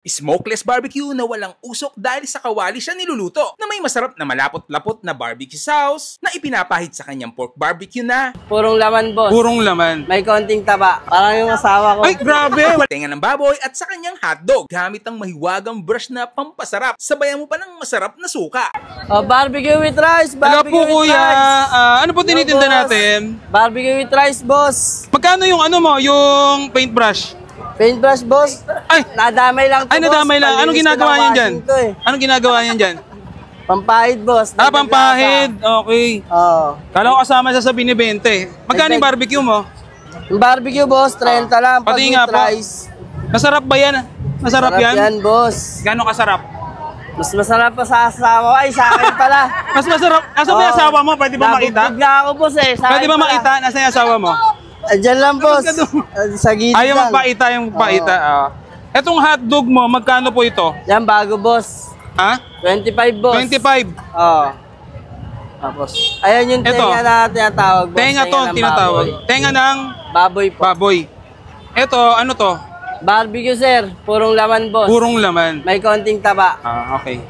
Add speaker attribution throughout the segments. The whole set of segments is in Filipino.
Speaker 1: Smokeless barbecue na walang usok dahil sa kawali siya niluluto na may masarap na malapot-lapot na barbecue sauce na ipinapahid sa kanyang pork barbecue na
Speaker 2: purong laman, boss.
Speaker 3: Purong laman.
Speaker 2: May konting taba. Parang yung asawa ko.
Speaker 3: Ay, grabe!
Speaker 1: tenga ng baboy at sa kanyang hotdog gamit ang mahiwagang brush na pampasarap. Sabayan mo pa ng masarap na suka.
Speaker 2: Oh, barbecue with rice.
Speaker 3: Hello
Speaker 2: Barbecue
Speaker 3: po,
Speaker 2: with
Speaker 3: kuya.
Speaker 2: rice.
Speaker 3: Ano po tinitinda
Speaker 2: Hello, boss.
Speaker 3: natin?
Speaker 2: Barbecue with rice, boss.
Speaker 3: Magkano yung ano mo, yung paintbrush?
Speaker 2: Paintbrush, boss.
Speaker 3: Ay!
Speaker 2: Nadamay lang to,
Speaker 3: Ay, nadamay
Speaker 2: boss.
Speaker 3: lang. Anong
Speaker 2: Palinis
Speaker 3: ginagawa
Speaker 2: ko ng
Speaker 3: niyan dyan?
Speaker 2: washing to, eh.
Speaker 3: Anong ginagawa niyan dyan?
Speaker 2: Pampahid, boss.
Speaker 3: Pampahid. Okay.
Speaker 2: Oo.
Speaker 3: Kala ko kasama siya sa binibente. Magkano yung barbecue mo?
Speaker 2: Yung barbecue, boss, 30 lang. Pag
Speaker 3: Pati
Speaker 2: with
Speaker 3: nga po.
Speaker 2: rice.
Speaker 3: Masarap ba yan? Masarap yan?
Speaker 2: Yan, boss.
Speaker 3: Gano'ng kasarap?
Speaker 2: Mas masarap pa sa asawa. Ay, sa akin pala.
Speaker 3: Mas masarap. Asa ba yung asawa mo? Pwede ba makita?
Speaker 2: Nabugbog na ako, boss, eh. Sa
Speaker 3: Pwede
Speaker 2: akin
Speaker 3: ba
Speaker 2: pala.
Speaker 3: makita? Nasaan yung asawa mo?
Speaker 2: Diyan lang, boss. Sa gilid
Speaker 3: Ayaw
Speaker 2: lang.
Speaker 3: magpaita, yung magpaita. Etong hotdog mo, magkano po ito?
Speaker 2: Yan, bago, boss.
Speaker 3: Ha?
Speaker 2: 25, boss.
Speaker 3: 25.
Speaker 2: Oo. Tapos, ayan yung
Speaker 3: Eto.
Speaker 2: tenga na tinatawag, boss.
Speaker 3: Tenga to,
Speaker 2: ng
Speaker 3: tinatawag.
Speaker 2: baboy.
Speaker 3: Tenga ng
Speaker 2: Baboy po.
Speaker 3: baboy. Ito, ano to?
Speaker 2: Barbecue, sir. Purong laman, boss.
Speaker 3: Purong laman.
Speaker 2: May konting taba.
Speaker 3: Okay.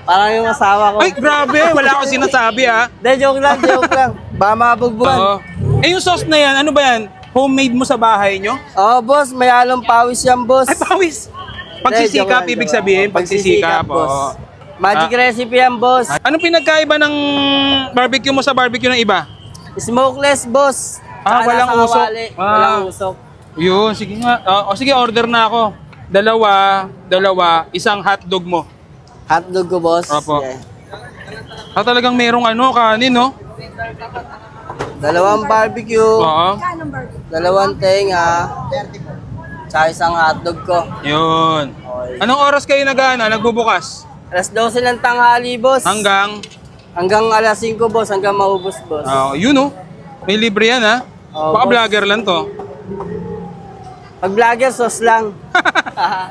Speaker 2: Parang yung asawa ko.
Speaker 3: Ay, grabe! Wala akong sinasabi, ha?
Speaker 2: De, joke lang, joke lang. Baka mabugbugan.
Speaker 3: Oo. Eh, yung sauce na yan, ano ba yan? Homemade mo sa bahay nyo?
Speaker 2: Oo, boss. May halong pawis yan, boss.
Speaker 3: Ay, pawis! Pagsisikap, ibig sabihin, pagsisikap.
Speaker 2: boss.
Speaker 3: Oo.
Speaker 2: Magic recipe yan, boss.
Speaker 3: Anong pinagkaiba ng barbecue mo sa barbecue ng iba?
Speaker 2: Smokeless, boss. Tsaka
Speaker 3: Walang
Speaker 2: nasa
Speaker 3: usok.
Speaker 2: kawali. Walang usok.
Speaker 3: Yun, sige nga. Sige, order na ako. Dalawa, isang hotdog mo.
Speaker 2: Hotdog ko, boss.
Speaker 3: Opo.
Speaker 2: Yeah.
Speaker 3: Talagang merong kanin, no?
Speaker 2: Dalawang barbecue.
Speaker 3: Oo.
Speaker 2: Dalawang tenga. Tsaka isang hotdog ko.
Speaker 3: Yun. Anong oras kayo nagbubukas?
Speaker 2: Alas 12 ng tanghali, boss.
Speaker 3: Hanggang?
Speaker 2: Hanggang alas 5, boss. Hanggang maubos, boss.
Speaker 3: Yun, oh. May libre yan, ha?
Speaker 2: Oo,
Speaker 3: Baka
Speaker 2: boss.
Speaker 3: vlogger lang to.
Speaker 2: Pag vlogger, sauce lang.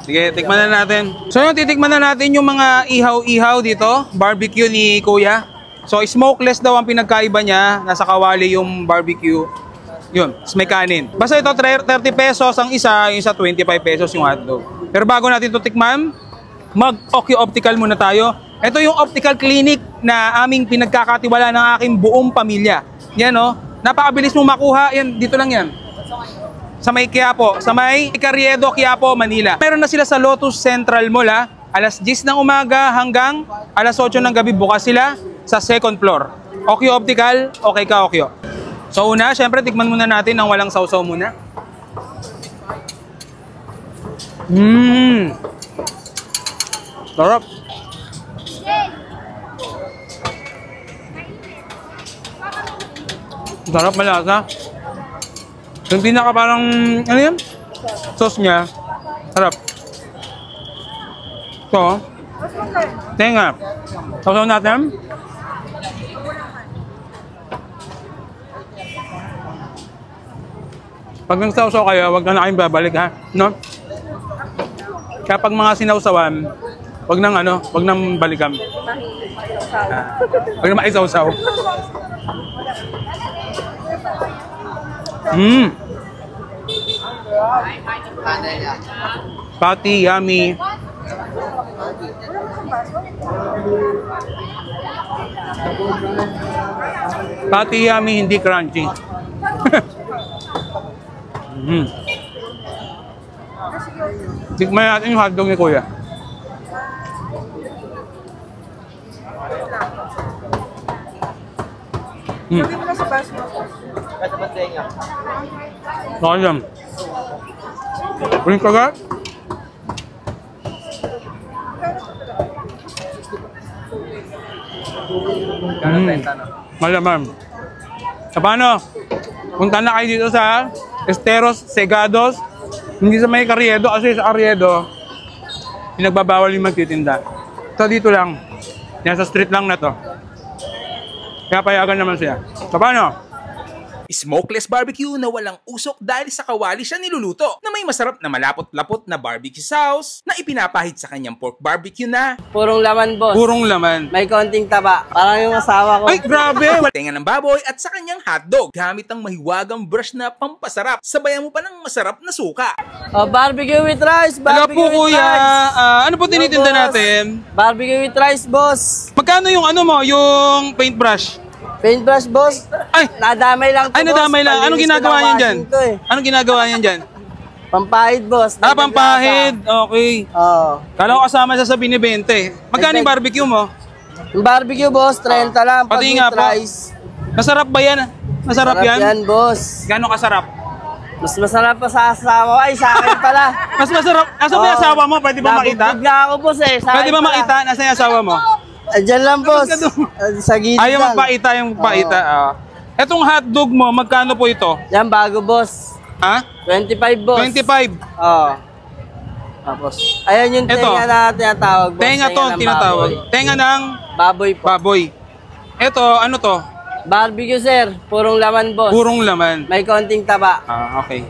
Speaker 3: Sige, tikman na natin. So yun, titikman na natin yung mga ihaw-ihaw dito. Barbecue ni Kuya. So smokeless daw ang pinagkaiba niya. Nasa kawali yung barbecue. Yun, tas may kanin. Basta ito, 30 pesos ang isa, yung isa 25 pesos yung hotdog. Pero bago natin ito tikman, mag-Okyo Optical muna tayo. Ito yung optical clinic na aming pinagkakatiwala ng aking buong pamilya. Yan, oh. Napakabilis mong makuha. Yan, dito lang yan. Sa may Quiapo, sa may Carriedo, Quiapo, Manila. Meron na sila sa Lotus Central Mall, ha? Alas 10 ng umaga hanggang alas 8 ng gabi bukas sila sa second floor. Okyo Optical, okay ka Okyo. So una, syempre tikman muna natin ang walang sausaw muna. Sarap. Sarap, malasa. Yung pinaka parang, ano yan? Sauce niya. Sarap. So, tenga. Sausaw natin. Pag nagsausaw kayo, huwag na kayong babalik, ha? No? Kapag mga sinausawan, huwag nang balikan. Huwag na maisausaw. Patty, yummy. Patty, yummy, hindi crunchy. Tikman natin yung hotdog ni Kuya.
Speaker 4: Sabi mo na sa bus mo.
Speaker 3: Sayang. Uling kagat? Malaman. So paano? Punta na kayo dito sa Esteros Segados. Hindi sa may Carriedo kasi sa Carriedo pinagbabawal yung magtitinda. So dito lang. Yan sa street lang na to. Kaya payagan naman siya. So paano?
Speaker 1: Smokeless barbecue na walang usok dahil sa kawali siya niluluto na may masarap na malapot-lapot na barbecue sauce na ipinapahid sa kanyang pork barbecue na
Speaker 2: Purong laman, boss.
Speaker 3: Purong laman.
Speaker 2: May konting taba. Parang yung asawa ko.
Speaker 3: Ay, grabe!
Speaker 1: tenga ng baboy at sa kanyang hotdog gamit ang mahiwagang brush na pampasarap. Sabayan mo pa ng masarap na suka.
Speaker 2: Oh, barbecue with rice.
Speaker 3: Hello
Speaker 2: Barbecue
Speaker 3: po,
Speaker 2: with
Speaker 3: kuya.
Speaker 2: rice.
Speaker 3: Ano po tinitinda
Speaker 2: boss.
Speaker 3: natin?
Speaker 2: Barbecue with rice, boss.
Speaker 3: Magkano yung ano mo, yung paintbrush?
Speaker 2: Paintbrush, boss.
Speaker 3: Ay!
Speaker 2: Nadamay lang to,
Speaker 3: Ay, nadamay
Speaker 2: boss.
Speaker 3: lang. Anong
Speaker 2: Palinis ko
Speaker 3: ginagawa
Speaker 2: ng
Speaker 3: niyan dyan?
Speaker 2: washing to, eh.
Speaker 3: Anong ginagawa niyan dyan?
Speaker 2: Pampahid, boss.
Speaker 3: Pampahid. Okay.
Speaker 2: Oo.
Speaker 3: Kala ko kasama siya sa binibente. Magkano yung barbecue mo?
Speaker 2: Yung barbecue, boss, 30 lang. Pag
Speaker 3: Pati
Speaker 2: with
Speaker 3: nga po.
Speaker 2: rice.
Speaker 3: Masarap ba yan? Masarap
Speaker 2: Sarap
Speaker 3: yan?
Speaker 2: yan, boss.
Speaker 3: Gano'ng kasarap?
Speaker 2: Mas masarap pa sa asawa. Ay, sa akin pala.
Speaker 3: Mas masarap. Asa ba yung asawa mo? Pwede ba makita?
Speaker 2: Nabubog na ako, boss, eh. Sa
Speaker 3: Pwede
Speaker 2: akin
Speaker 3: ba
Speaker 2: pala.
Speaker 3: makita? Nasaan yung asawa mo?
Speaker 2: Diyan lang, boss.
Speaker 3: ka doon?
Speaker 2: Sa gilid
Speaker 3: Ayaw
Speaker 2: lang.
Speaker 3: magpaita, yung magpaita. Etong hotdog mo, magkano po ito?
Speaker 2: Yan, bago, boss.
Speaker 3: Ha?
Speaker 2: 25, boss.
Speaker 3: 25.
Speaker 2: Oo. Tapos, ayan yung
Speaker 3: Ito.
Speaker 2: tenga na tinatawag, boss.
Speaker 3: Tenga to,
Speaker 2: ng
Speaker 3: tinatawag.
Speaker 2: baboy.
Speaker 3: Tenga ng
Speaker 2: Baboy po.
Speaker 3: baboy. Ito, ano to?
Speaker 2: Barbecue, sir. Purong laman, boss.
Speaker 3: Purong laman.
Speaker 2: May konting taba.
Speaker 3: Okay.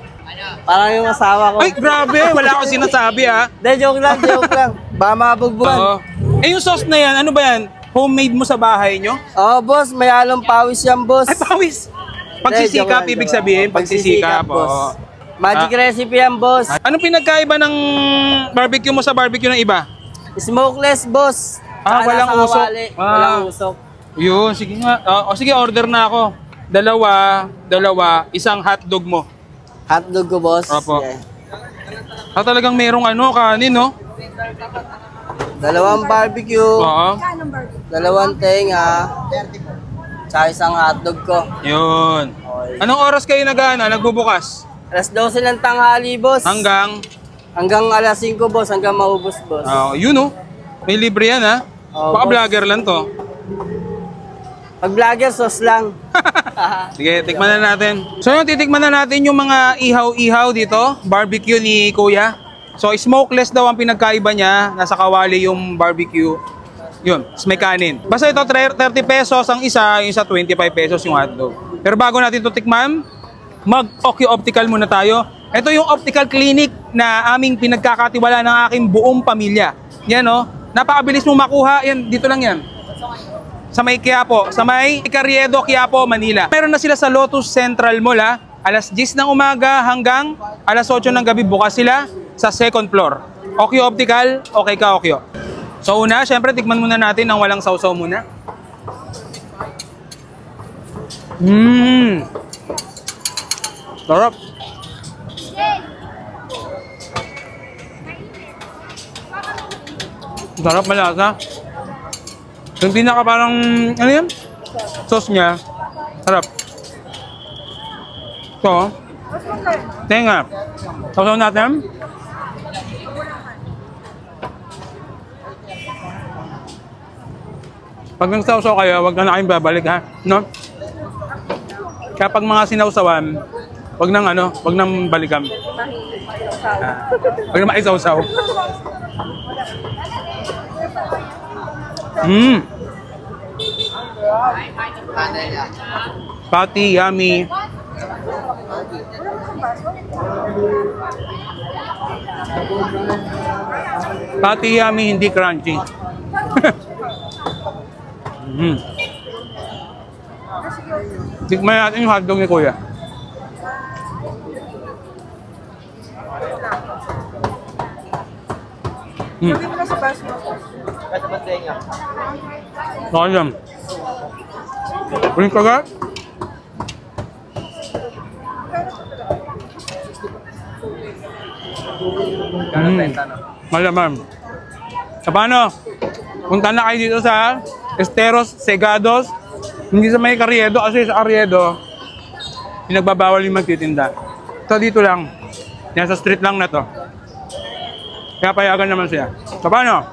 Speaker 2: Parang yung asawa ko.
Speaker 3: Ay, grabe! Wala akong sinasabi, ha?
Speaker 2: De, joke lang, joke lang. Baka mabugbuhan.
Speaker 3: Oo. Eh, yung sauce na yan, ano ba yan? Homemade mo sa bahay nyo?
Speaker 2: Oo, boss. May halong pawis yan, boss.
Speaker 3: Ay, pawis!
Speaker 2: De,
Speaker 3: Pagsisikap,
Speaker 2: joke lang,
Speaker 3: ibig
Speaker 2: joke
Speaker 3: sabihin,
Speaker 2: lang.
Speaker 3: pagsisikap.
Speaker 2: boss.
Speaker 3: Oo.
Speaker 2: Magic recipe yan, boss.
Speaker 3: Anong pinagkaiba ng barbecue mo sa barbecue ng iba?
Speaker 2: Smokeless, boss. Tsaka
Speaker 3: Walang
Speaker 2: nasa
Speaker 3: usok.
Speaker 2: kawali. Walang usok.
Speaker 3: Yun, sige nga. Sige, order na ako. Dalawa, isang hotdog mo.
Speaker 2: Hotdog ko, boss.
Speaker 3: Opo.
Speaker 2: Sige.
Speaker 3: Talagang merong kanin, no?
Speaker 2: Dalawang barbecue.
Speaker 3: Oo.
Speaker 2: Dalawang tenga. Tsaka isang hotdog ko.
Speaker 3: Yun. Anong oras kayo nagbubukas?
Speaker 2: Alas 12 ng tanghali, boss.
Speaker 3: Hanggang?
Speaker 2: Hanggang alas 5, boss. Hanggang maubos, boss.
Speaker 3: Yun, no? May libre yan, ha?
Speaker 2: Oo,
Speaker 3: Baka
Speaker 2: boss.
Speaker 3: vlogger lang to.
Speaker 2: Pag vlogger, sauce lang.
Speaker 3: Sige, tikman na natin. So yun, titikman na natin yung mga ihaw-ihaw dito. Barbecue ni Kuya. So smokeless daw ang pinagkaiba niya. Nasa kawali yung barbecue. Yun, tas may kanin. Basta ito, 30 pesos ang isa, yung isa 25 pesos yung hotdog. Pero bago natin ito tikman, mag-Okyo Optical muna tayo. Ito yung optical clinic na aming pinagkakatiwala ng aking buong pamilya. Yan, no? Napakabilis mong makuha. Yan, dito lang yan. Sa may Quiapo, sa may Carriedo, Quiapo, Manila. Meron na sila sa Lotus Central Mall, ha? Alas 10 ng umaga hanggang alas 8 ng gabi bukas sila sa second floor. Okyo Optical, okay ka Okyo. So una, syempre tikman muna natin ng walang sausaw muna. Sarap. Sarap, malasa. Yung pinaka parang, ano yan? Sauce niya. Sarap. So, tenga. Sausaw natin. Pag nagsausaw kayo, huwag na kayong babalik, ha? No? Kapag mga sinausawan, huwag nang balikan. Huwag na maisausaw. Patty, yummy. Patty, yummy, hindi crunchy. Tikman natin yung hotdog ni Kuya.
Speaker 4: Sabi mo na sa bus mo.
Speaker 3: Sayang. Uling kagat? Malamang. So paano? Punta na kayo dito sa Esteros Segados. Hindi sa may Carriedo kasi sa Carriedo pinagbabawal yung magtitinda. So dito lang. Yan sa street lang na to. Kaya payagan naman siya. So paano?